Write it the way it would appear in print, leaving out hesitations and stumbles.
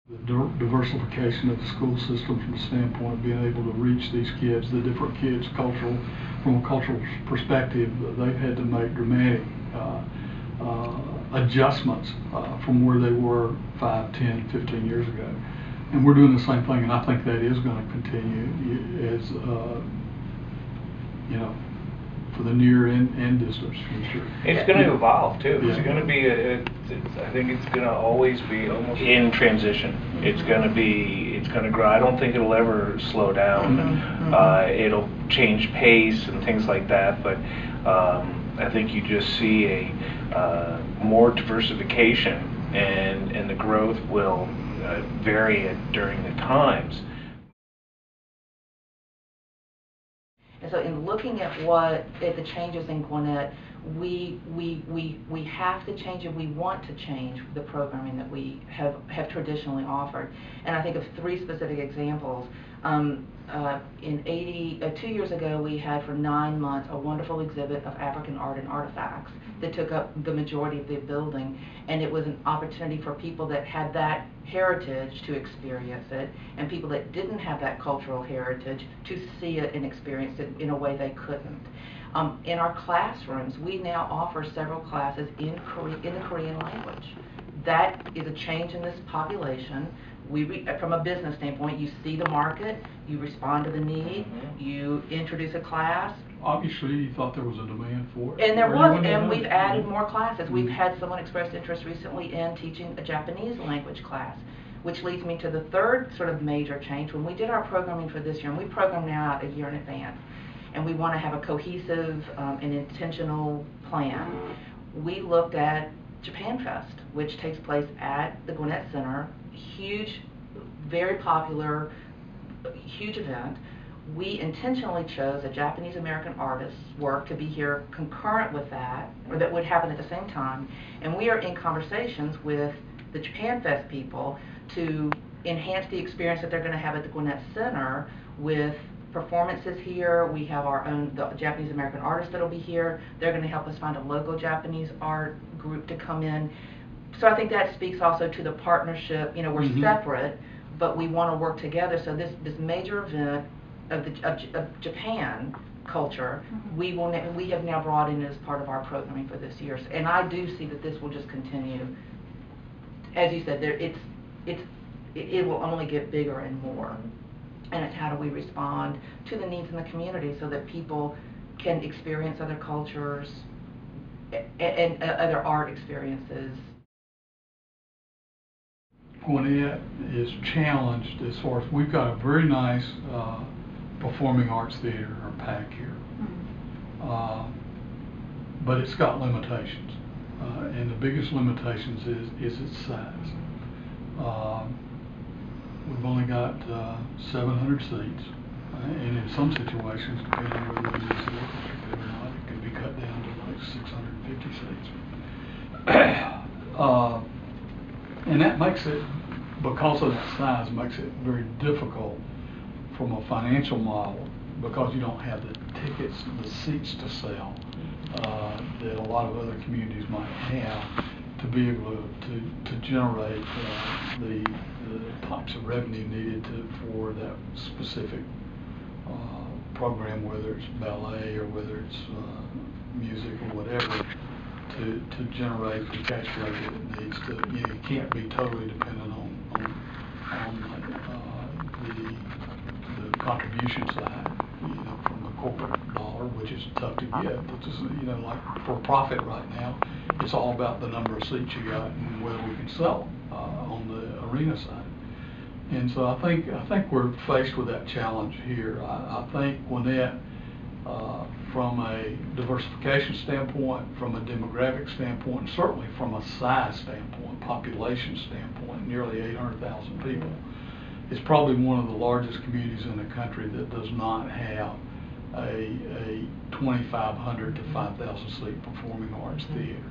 The diversification of the school system from the standpoint of being able to reach these kids, the different kids, from a cultural perspective, they've had to make dramatic adjustments from where they were 5, 10, 15 years ago. And we're doing the same thing, and I think that is going to continue as, you know, for the near and distant future. It's going to evolve too. Yeah. It's going to be, I think it's going to always be almost in transition. It's going to grow. I don't think it'll ever slow down. It'll change pace and things like that, but I think you just see a more diversification, and the growth will vary during the times. And so in looking at the changes in Gwinnett, we have to change, and we want to change the programming that we have traditionally offered. And I think of 3 specific examples. In 2 years ago, we had for 9 months a wonderful exhibit of African art and artifacts that took up the majority of the building, and it was an opportunity for people that had that heritage to experience it, and people that didn't have that cultural heritage to see it and experience it in a way they couldn't. In our classrooms, we now offer several classes in the Korean language. That is a change in this population. From a business standpoint, you see the market, you respond to the need, you introduce a class. Obviously, you thought there was a demand for it. And there was, and we've added more classes. We've had someone express interest recently in teaching a Japanese language class, which leads me to the 3rd sort of major change. When we did our programming for this year, and we program now out a year in advance, and we want to have a cohesive and intentional plan, we looked at Japan Fest, which takes place at the Gwinnett Center. Huge, very popular, huge event. We intentionally chose a Japanese American artist's work to be here concurrent with that, or that would happen at the same time. And we are in conversations with the Japan Fest people to enhance the experience that they're going to have at the Gwinnett Center with performances here. We have the Japanese American artist that'll be here. They're going to help us find a local Japanese art group to come in. So I think that speaks also to the partnership. You know, we're separate, but we want to work together. So this major event of Japan culture, we have now brought in as part of our programming for this year. And I do see that this will just continue. As you said, it will only get bigger and more. And it's how do we respond to the needs in the community so that people can experience other cultures and other art experiences. Gwinnett is challenged as far as we've got a very nice performing arts theater, or PAC here, but it's got limitations, and the biggest limitations is its size. We've only got 700 seats, and in some situations, depending on whether it is electric or not, it can be cut down to like 650 seats. And that makes it, because of that size, makes it very difficult from a financial model, because you don't have the tickets, the seats to sell that a lot of other communities might have, to be able to generate the types of revenue needed for that specific program, whether it's ballet or whether it's music or whatever, to generate the cash flow that it needs to. You can't be totally dependent on the contribution side, from the corporate dollar, which is tough to get. It's just, like for profit right now, it's all about the number of seats you got and whether we can sell them on the arena side. And so I think we're faced with that challenge here. I think Gwinnett, from a diversification standpoint, from a demographic standpoint, and certainly from a size standpoint, population standpoint, nearly 800,000 people, is probably one of the largest communities in the country that does not have a 2,500 to 5,000 seat performing arts theater.